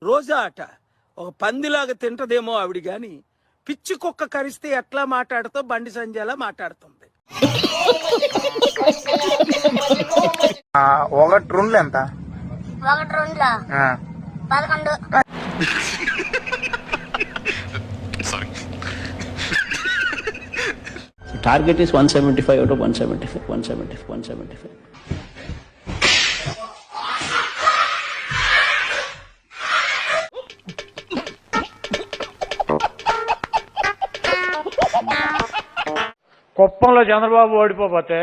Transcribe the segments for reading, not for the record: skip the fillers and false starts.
రోజా అట ఒక పందిలాగా తింటదేమో ఆవిడ గాని పిచ్చి కుక్క కరిస్తే ఎట్లా మాట్లాడుతో బండి సంజయ్లా మాట్లాడుతుంది. ఒకటి రెండు ఎంత? ఒకటి రెండులా 11. Target is 175 out of 175. కుప్పంలో చంద్రబాబు ఓడిపోతే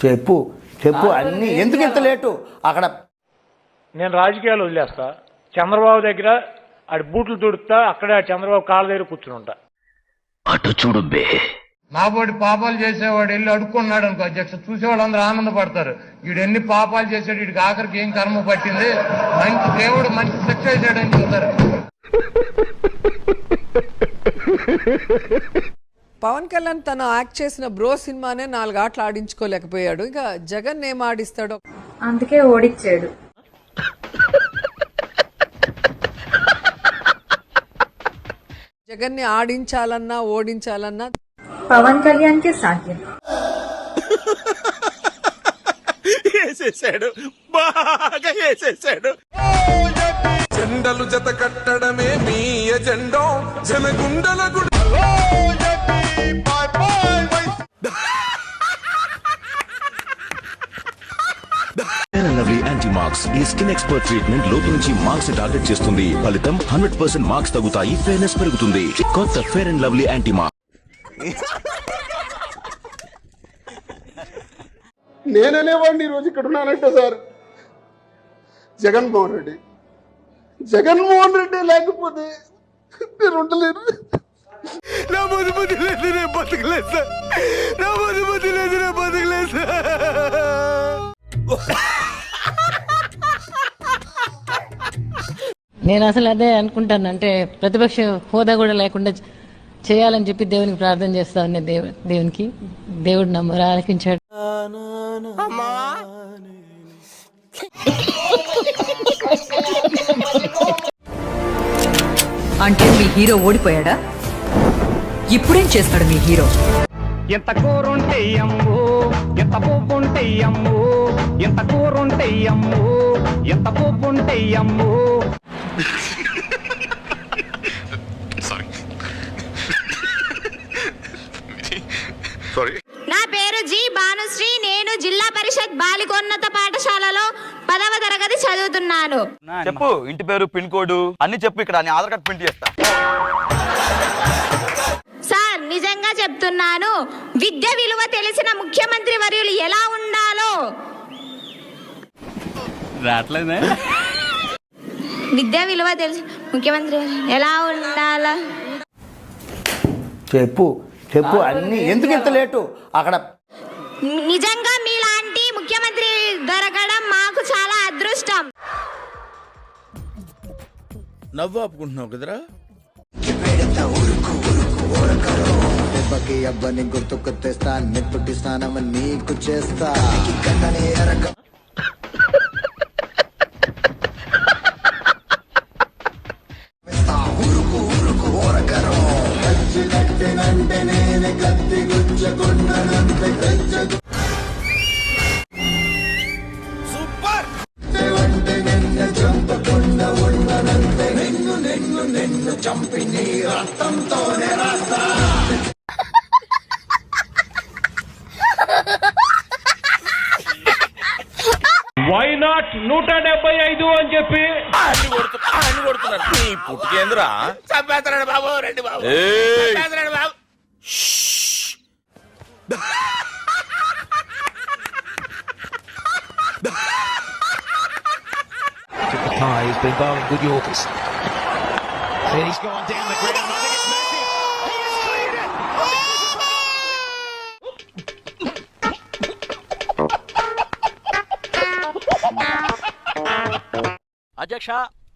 చెప్పు అన్ని ఎందుకు ఇంత లేటు? అక్కడ నేను రాజకీయాలు వదిలేస్తా. చంద్రబాబు దగ్గర ఆడి బూట్లు తుడుతా, అక్కడే చంద్రబాబు కాళ్ళ దగ్గర కూర్చుని ఉంటా. అటు చూడు బే. నాబోటి పాపాలు చేసేవాడు వెళ్ళి అడుక్కున్నాడు అనుకో అధ్యక్ష, చూసేవాళ్ళు అందరూ ఆనందపడతారు. వీడు ఎన్ని పాపాలు చేశాడు, వీడికి ఆఖరికి ఏం కర్మ పట్టింది, మంచి దేవుడు మంచి శిక్ష చేశాడని చెప్తారు. పవన్ కళ్యాణ్ తను యాక్ట్ చేసిన బ్రో సినిమానే 4 ఆటలు ఆడించుకోలేకపోయాడు. ఇక జగన్ ఏం ఆడిస్తాడో, అందుకే ఓడిచ్చాడు. జగన్ ని ఆడించాలన్నా ఓడించాలన్నా పవన్ కళ్యాణ్ కే సాధ్యం. వేసేసాడు, బాగా వేసేసాడు. జెండలు జత కట్టడమే మీ ఎజెండో, జనగుండల Fair and Lovely anti marks ఈ స్కిన్ ఎక్స్పర్ట్ ట్రీట్మెంట్ లోపల నుంచి మార్క్స్ టార్గెట్ చేస్తుంది. ఫలితం 100% మార్క్స్ తగ్గుతాయి, ఫెయిర్నెస్ పెరుగుతుంది. కొత్త Fair and Lovely anti marks. నేననేవాడిని ఈరోజు ఇక్కడ ఉన్నానంటే సార్ జగన్మోహన్ రెడ్డి లేకపోతే నేను ఉండలేను. నా బుద్ధి లేదు, నేను బతకలేదు సార్. నా బుద్ధి లేదు, నేను బతకలేదు సార్. నేను అసలు అదే అనుకుంటాను, అంటే ప్రతిపక్ష హోదా కూడా లేకుండా చేయాలని చెప్పి దేవునికి ప్రార్థన చేస్తా ఉన్న దేవునికి దేవుడు నా మొర ఆలకించాడు. అంటే మీ హీరో ఓడిపోయాడా? ఇప్పుడేం చేస్తాడు మీ హీరో? ఎంత కూరుంటే అమ్ము, ఎంత పువ్వుంటే అమ్ము, ఎంత కూరుంటే అమ్ము, ఎంత పువ్వుంటే అమ్ము. నా పేరు జి భానుశ్రీ. నేను జిల్లా పరిషత్ బాలికోన్నత పాఠశాలలో 10వ తరగతి చదువుతున్నాను. చెప్పు, ఇంటి పేరు, పిన్ కోడ్ అన్ని చెప్పు. ఇక్కడ ఆధార్ కార్డ్ ప్రింట్ చేస్తా. సార్ నిజంగా చెప్తున్నాను, విద్య విలువ తెలిసిన ముఖ్యమంత్రి వర్యులు ఎలా ఉండాలో. విద్య విలువ తెలిసిన ముఖ్యమంత్రి ఎలా ఉండాలో చెప్పు అన్ని ఎందుకు ఇంత లేటు? అక్కడ నిజంగా మీలాంటి ముఖ్యమంత్రి దొరకడం మాకు చాలా అదృష్టం. నవ్వు ఆపుకుంటున్నావు కదరా. అబ్బని గుర్తుకు తెస్తా, నెత్తుటి స్నానం నీకు చేస్తా. సూపర్. వై నాట్ 175 అని చెప్పి కొడుతున్నాడు. నీ పుట్టుకేంద్రా చంపేస్తున్నాడు బాబు. రండి బాబు, చంపేస్తున్నాడు బాబు. He's been bowling good Yorkers. He's gone down the ground. I think it's massive. He has cleared it. అధ్యక్ష,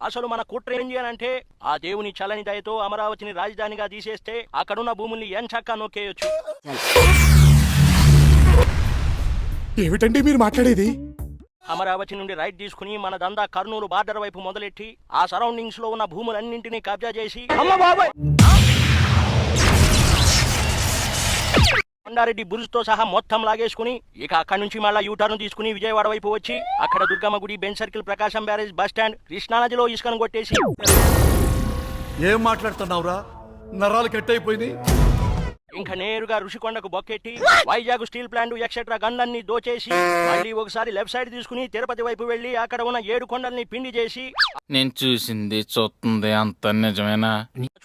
అసలు మన కుట్ర ఏం చేయాలంటే ఆ దేవుని చలని దయతో అమరావతిని రాజధానిగా తీసేస్తే అక్కడున్న భూముల్ని ఎంచక్కా నొక్కేయొచ్చు. ఏమిటండి మీరు మాట్లాడేది? అమరావతి నుండి రైట్ తీసుకుని మన దందా కర్నూలు బార్డర్ వైపు మొదలెట్టి ఆ సరౌండింగ్స్ లో ఉన్న భూములన్నింటినీ కబ్జా చేసి కొండారెడ్డి బురుజ్ తో సహా మొత్తం లాగేసుకుని ఇక అక్కడి నుంచి మళ్ళా యూటర్న్ తీసుకుని విజయవాడ వైపు వచ్చి అక్కడ దుర్గమ్మ గుడి, బెంచ్ సర్కిల్, ప్రకాశం బ్యారేజ్, బస్ స్టాండ్, కృష్ణానదిలో ఇసుకను కొట్టేసి ఏం మాట్లాడుతున్నావురా? నరాలు కట్ అయిపోయింది. ఇంకా నేరుగా ఋషికొండకు బొక్కెట్టి వైజాగ్ స్టీల్ ప్లాంట్ ఎక్సెట్రా గన్లన్నీ దోచేసి మళ్ళీ ఒకసారి లెఫ్ట్ సైడ్ తీసుకుని తిరుపతి వైపు వెళ్లి అక్కడ ఉన్న 7 కొండల్ని పిండి చేసి నేను చూసింది చూస్తుంది అంత నిజమేనా?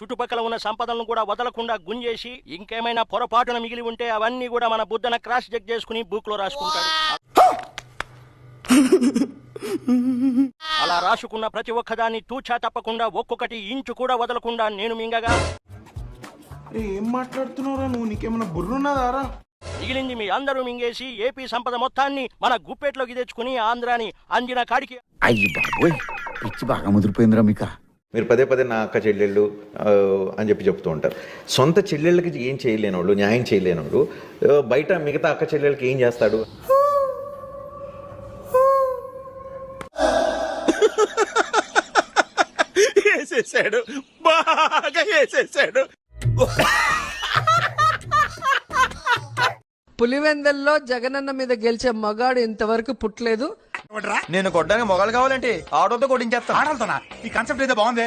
చుట్టుపక్కల ఉన్న సంపదలను కూడా వదలకుండా గుంజేసి ఇంకేమైనా పొరపాటున మిగిలి ఉంటే అవన్నీ కూడా మన బుద్ధన క్రాస్ చెక్ చేసుకుని బుక్ లో రాసుకుంటాడు. అలా రాసుకున్న ప్రతి ఒక్కదాన్ని తూచా తప్పకుండా ఒక్కొక్కటి ఇంచు కూడా వదలకుండా నేను మింగగా ఏం మాట్లాడుతున్నావురా నువ్వు? నీకేమైనా బుర్రున్నదారా? మిగిలింది మీ అందరూ మింగేసి ఏపీ సంపద మొత్తాన్ని మన గుప్పెట్లోకి తెచ్చుకుని ఆంధ్రాని అందిన కాడికి. అయ్యి బాబోయ్, పిచ్చి బాగా ముదిరిపోయిందిరా మీకు. మీరు పదే పదే నా అక్క చెల్లెళ్ళు అని చెప్తూ ఉంటారు. సొంత చెల్లెళ్ళకి ఏం చేయలేనోళ్ళు, న్యాయం చేయలేనోళ్ళు బయట మిగతా అక్క చెల్లెళ్ళకి ఏం చేస్తాడు? వేసేసాడు, బాగా వేసేసాడు. పులివెందల్లో జగనన్న మీద గెలిచే మగాడు ఇంతవరకు పుట్టలేదు. నేను కొట్టడానికి మొగాలు కావాలంటే ఆటోతో కొట్టించేస్తా. ఆటోతోనా? ఈ కాన్సెప్ట్ అయితే బాగుంది.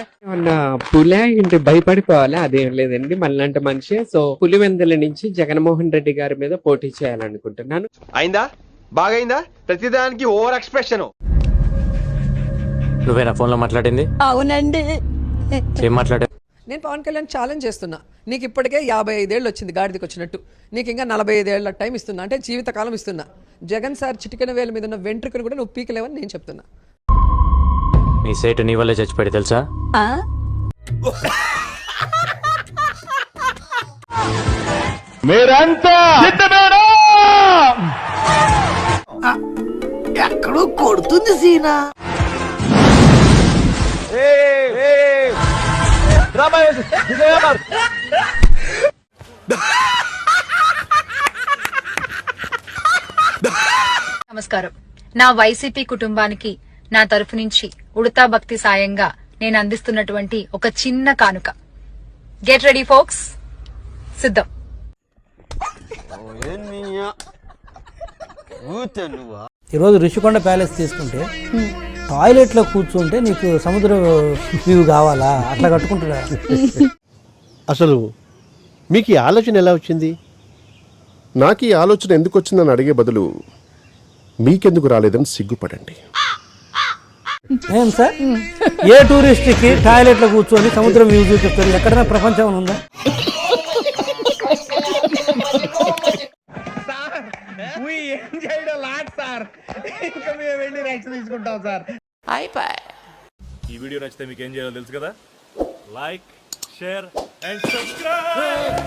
పులే ఇంటి భయపడిపోవాలి, అదేం లేదండి. మళ్ళంటే మనిషి. సో పులివెందుల నుంచి జగన్మోహన్ రెడ్డి గారి మీద పోటీ చేయాలనుకుంటున్నాను. అయిందా? బాగైందా? ప్రతిదానికి ఓవర్ ఎక్స్ప్రెషన్. నువ్వేనా ఫోన్ లో మాట్లాడింది? అవునండి. ఏం మాట్లాడా? నేను పవన్ కళ్యాణ్ ఛాలెంజ్ చేస్తున్నా. నీకు ఇప్పటికే 55 ఏళ్ళు వచ్చింది గాడిదకి వచ్చినట్టు. నీకు ఇంకా 45 ఏళ్ల టైం ఇస్తున్నా, అంటే జీవితకాలం ఇస్తున్నా. జగన్ సార్ చిటికెన వేల మీద ఉన్న వెంట్రుకను కూడా నువ్వు పీకలేవని నేను చెప్తున్నా. మీ సేటు నీ వల్లే చచ్చిపోయి తెలుసా? మీరంతా ఎక్కడో కొడుతుంది సీనా. నమస్కారం. నా వైసీపీ కుటుంబానికి నా తరఫు నుంచి ఉడతా భక్తి సాయంగా నేను అందిస్తున్నటువంటి ఒక చిన్న కానుక. గెట్ రెడీ ఫోక్స్, సిద్ధం. ఈరోజు ఋషికొండ ప్యాలెస్ తీసుకుంటే టాయిలెట్ లో కూర్చుంటే నీకు సముద్ర వ్యూ కావాలా? అట్లా కట్టుకుంటున్నా. అసలు మీకు ఈ ఆలోచన ఎలా వచ్చింది? నాకు ఈ ఆలోచన ఎందుకు వచ్చిందని అడిగే బదులు మీకెందుకు రాలేదని సిగ్గుపడండి. ఏం సార్, ఏ టూరిస్ట్ కి టాయిలెట్ లో కూర్చొని సముద్రం వ్యూ చూపిస్తారు? ఎక్కడైనా ప్రపంచం ఉందా? ఏం చేయడం లాట్ సార్, ఇంకా మేము వెళ్ళి రైట్స్ తీసుకుంటాం సార్. ఈ వీడియో నచ్చితే మీకు ఏం చేయాలో తెలుసు కదా. Like, share and subscribe.